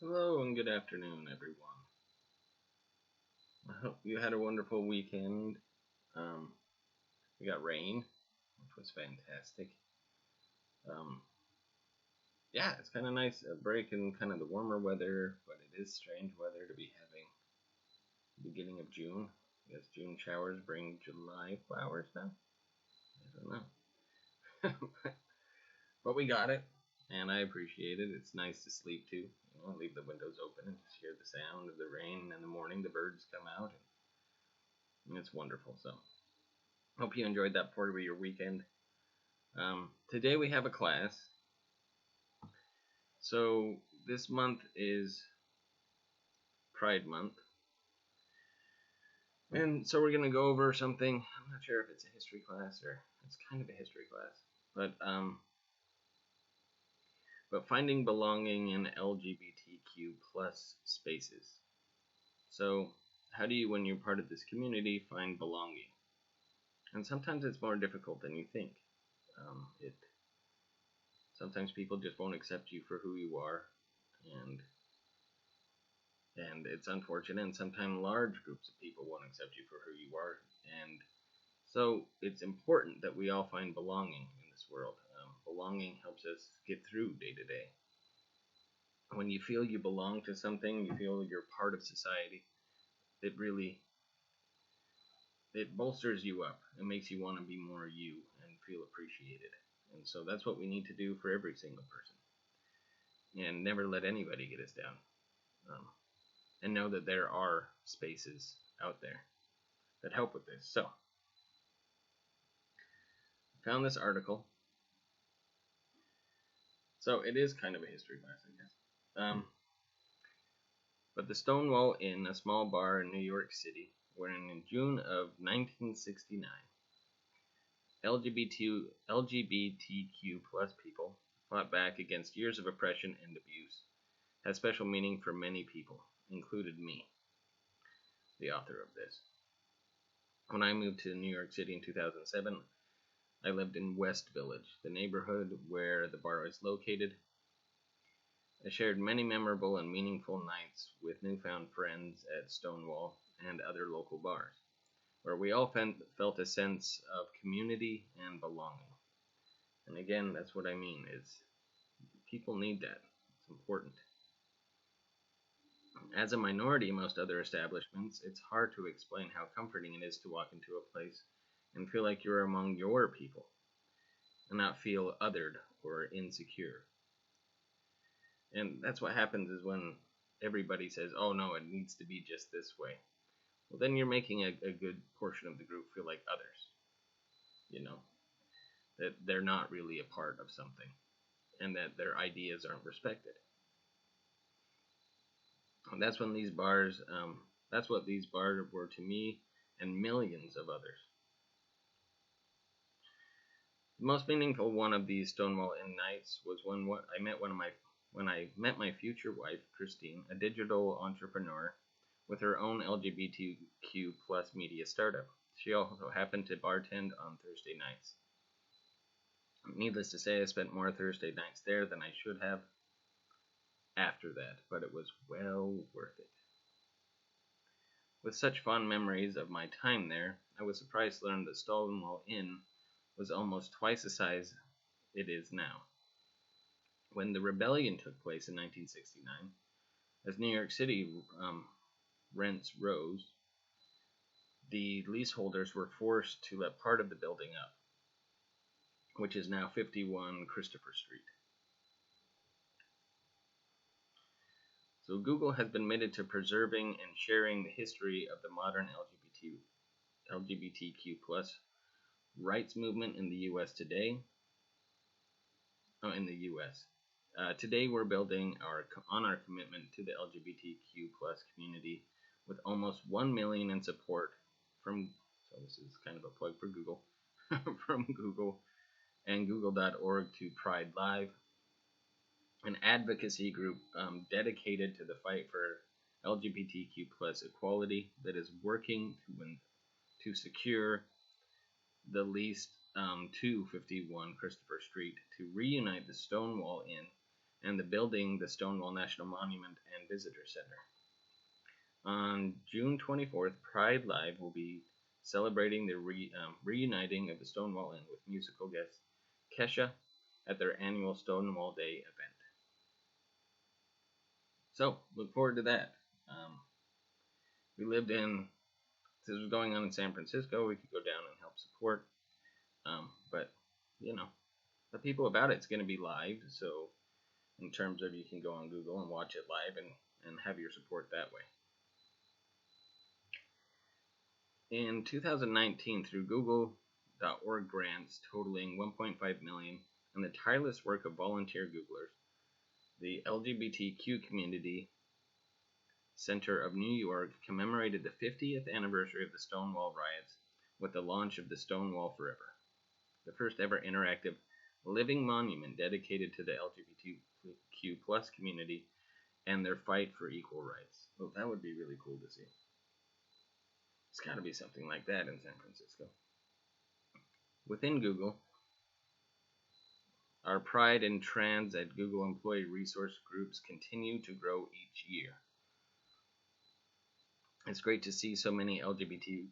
Hello and good afternoon, everyone. I hope you had a wonderful weekend. Um, we got rain, which was fantastic. Um, yeah, it's kind of nice, a break in kind of the warmer weather, but it is strange weather to be having the beginning of June. I guess June showers bring July flowers now. I don't know. But we got it, and I appreciate it. It's nice to sleep too. Leave the windows open and just hear the sound of the rain in the morning. The birds come out, and it's wonderful. So, hope you enjoyed that part of your weekend. Today we have a class. So, this month is Pride Month. And so we're going to go over something. I'm not sure if it's a history class or it's kind of a history class. But finding belonging in LGBTQ plus spaces. So, how do you, when you're part of this community, find belonging? And sometimes it's more difficult than you think. Sometimes people just won't accept you for who you are, and it's unfortunate. And sometimes large groups of people won't accept you for who you are, and so it's important that we all find belonging in this world. Belonging helps us get through day to day. When you feel you belong to something, you feel you're part of society. It bolsters you up. It makes you want to be more you and feel appreciated. And so that's what we need to do for every single person, and never let anybody get us down. And know that there are spaces out there that help with this. So, I found this article. So, it is kind of a history class, I guess. But the Stonewall Inn, a small bar in New York City, wherein in June of 1969, LGBTQ plus people fought back against years of oppression and abuse, has special meaning for many people, included me, the author of this. When I moved to New York City in 2007, I lived in West Village, the neighborhood where the bar is located. I shared many memorable and meaningful nights with newfound friends at Stonewall and other local bars, where we all felt a sense of community and belonging. And again, that's what I mean, is people need that. It's important. As a minority in most other establishments, it's hard to explain how comforting it is to walk into a place and feel like you're among your people, and not feel othered or insecure. And that's what happens is when everybody says, oh no, it needs to be just this way. Well, then you're making a good portion of the group feel like others. That they're not really a part of something, and that their ideas aren't respected. And that's when that's what these bars were to me and millions of others. The most meaningful one of these Stonewall Inn nights was when I met my future wife, Christine, a digital entrepreneur with her own LGBTQ plus media startup. She also happened to bartend on Thursday nights. Needless to say, I spent more Thursday nights there than I should have after that, but it was well worth it. With such fond memories of my time there, I was surprised to learn that Stonewall Inn was almost twice the size it is now. When the rebellion took place in 1969, as New York City rents rose, the leaseholders were forced to let part of the building up, which is now 51 Christopher Street. So Google has been committed to preserving and sharing the history of the modern LGBTQ plus rights movement in the U.S. today. Today we're building on our commitment to the LGBTQ plus community with almost 1 million in support from, so this is kind of a plug for Google, from Google and google.org to Pride Live, an advocacy group dedicated to the fight for LGBTQ plus equality that is working to secure the lease 251 Christopher Street to reunite the Stonewall Inn and building the Stonewall National Monument and Visitor Center. On June 24th, Pride Live will be celebrating the reuniting of the Stonewall Inn with musical guest Kesha at their annual Stonewall Day event. So, look forward to that. This was going on in San Francisco, we could go down and help support. But, the people about it's going to be live, so in terms of you can go on Google and watch it live and have your support that way. In 2019, through Google.org grants totaling $1.5 million and the tireless work of volunteer Googlers, the LGBTQ Community Center of New York commemorated the 50th anniversary of the Stonewall riots with the launch of the Stonewall Forever, the first ever interactive living monument dedicated to the LGBTQ plus community and their fight for equal rights. Well, that would be really cool to see. It's got to be something like that in San Francisco. Within Google, our Pride and Trans at Google employee resource groups continue to grow each year. It's great to see so many LGBTQ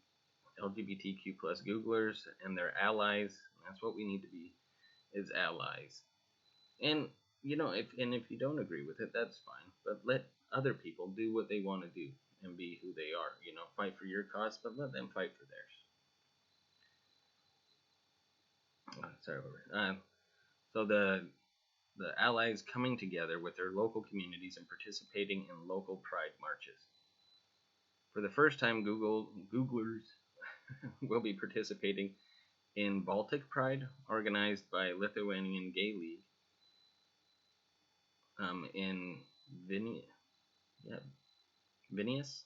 plus Googlers and their allies. That's what we need to be, is allies. And if you don't agree with it, that's fine. But let other people do what they want to do and be who they are. Fight for your cause, but let them fight for theirs. So the allies coming together with their local communities and participating in local pride marches. For the first time, Googlers will be participating in Baltic Pride, organized by Lithuanian Gay League in Vilnius.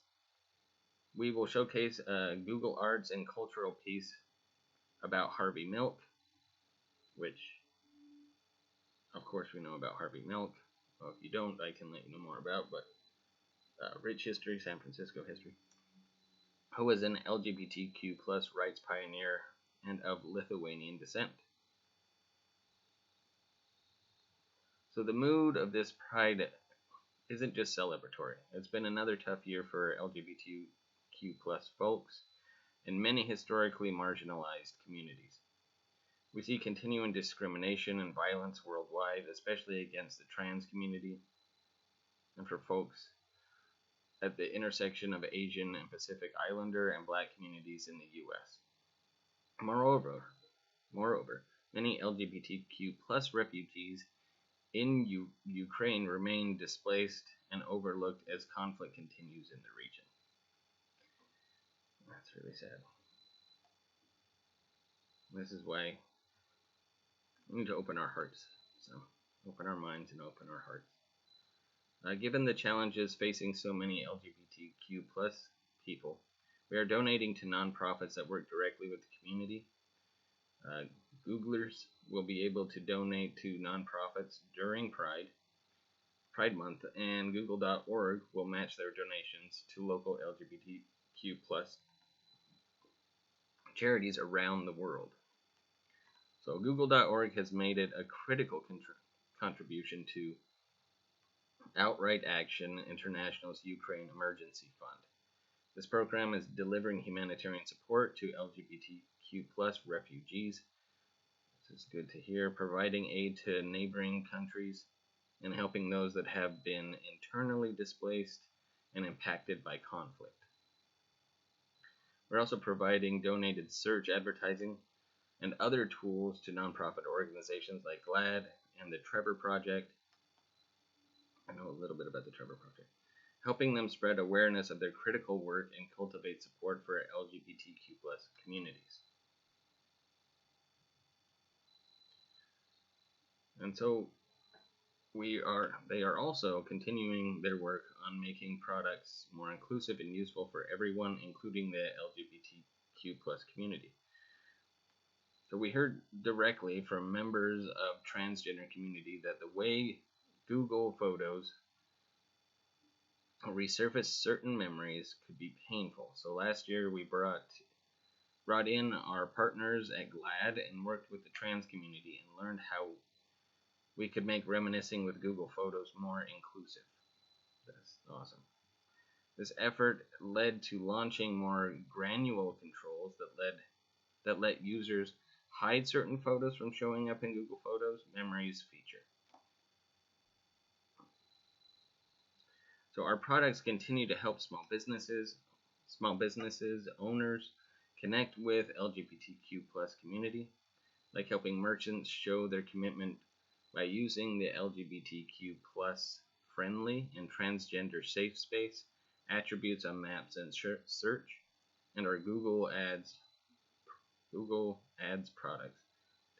We will showcase a Google Arts and cultural piece about Harvey Milk, which, of course, we know about Harvey Milk. Well, if you don't, I can let you know more about, but rich history, San Francisco history, who was an LGBTQ plus rights pioneer and of Lithuanian descent. So the mood of this Pride isn't just celebratory. It's been another tough year for LGBTQ plus folks in many historically marginalized communities. We see continuing discrimination and violence worldwide, especially against the trans community and for folks at the intersection of Asian and Pacific Islander and Black communities in the U.S. Moreover, many LGBTQ plus refugees in Ukraine remain displaced and overlooked as conflict continues in the region. That's really sad. This is why we need to open our hearts. So, open our minds and open our hearts. Given the challenges facing so many LGBTQ plus people, we are donating to nonprofits that work directly with the community. Googlers will be able to donate to nonprofits during Pride Month, and Google.org will match their donations to local LGBTQ plus charities around the world. So Google.org has made it a critical contribution to Outright Action International's Ukraine Emergency Fund. This program is delivering humanitarian support to LGBTQ plus refugees. This is good to hear, providing aid to neighboring countries and helping those that have been internally displaced and impacted by conflict. We're also providing donated search advertising and other tools to nonprofit organizations like GLAAD and the Trevor Project. I know a little bit about the Trevor Project, helping them spread awareness of their critical work and cultivate support for LGBTQ plus communities. And so they are also continuing their work on making products more inclusive and useful for everyone, including the LGBTQ plus community. So we heard directly from members of transgender community that the way Google Photos resurface certain memories could be painful. So last year we brought in our partners at GLAAD and worked with the trans community and learned how We could make reminiscing with Google Photos more inclusive. That's awesome. This effort led to launching more granular controls that let users hide certain photos from showing up in Google Photos Memories feature. So our products continue to help small businesses owners connect with LGBTQ plus community, like helping merchants show their commitment by using the LGBTQ plus friendly and transgender safe space attributes on maps and search, and our Google Ads products,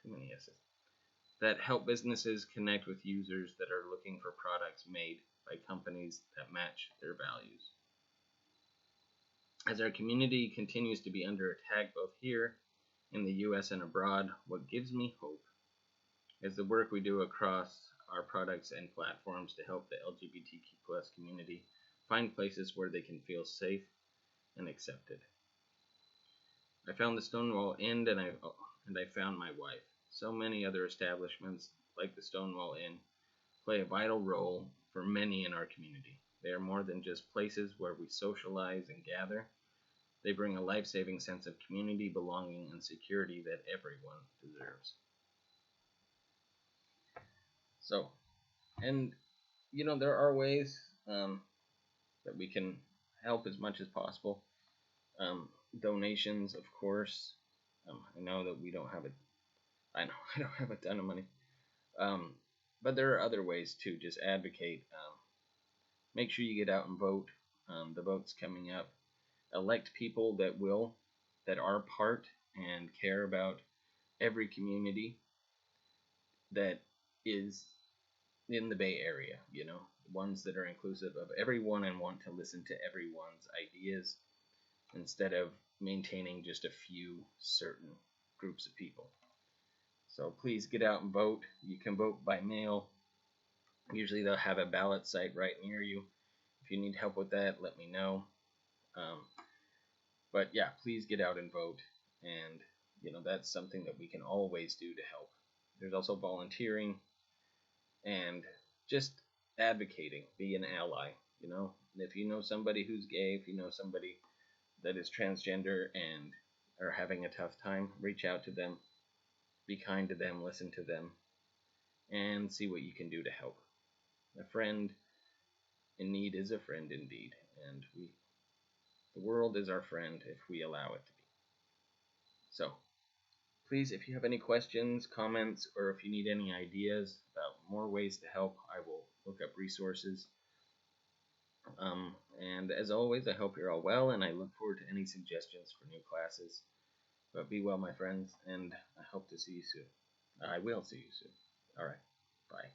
too many S's, that help businesses connect with users that are looking for products made by companies that match their values. As our community continues to be under attack both here in the US and abroad, what gives me hope is the work we do across our products and platforms to help the LGBTQ plus community find places where they can feel safe and accepted. I found the Stonewall Inn and I found my wife. So many other establishments like the Stonewall Inn play a vital role for many in our community. They are more than just places where we socialize and gather. They bring a life-saving sense of community, belonging, and security that everyone deserves. So, and there are ways that we can help as much as possible. Donations, of course. I know that we don't have I know I don't have a ton of money. But there are other ways too. Just advocate. Make sure you get out and vote. The vote's coming up. Elect people that are part and care about every community that is in the Bay Area, ones that are inclusive of everyone and want to listen to everyone's ideas instead of maintaining just a few certain groups of people. So please get out and vote. You can vote by mail. Usually they'll have a ballot site right near you. If you need help with that, let me know. But yeah, please get out and vote. And that's something that we can always do to help. There's also volunteering and just advocating. Be an ally. If you know somebody who's gay, if you know somebody that is transgender and are having a tough time, reach out to them. Be kind to them, listen to them, and see what you can do to help. A friend in need is a friend indeed, and the world is our friend if we allow it to be. So, please, if you have any questions, comments, or if you need any ideas about more ways to help, I will look up resources. And as always, I hope you're all well, and I look forward to any suggestions for new classes. But be well, my friends, and I hope to see you soon. I will see you soon. All right. Bye.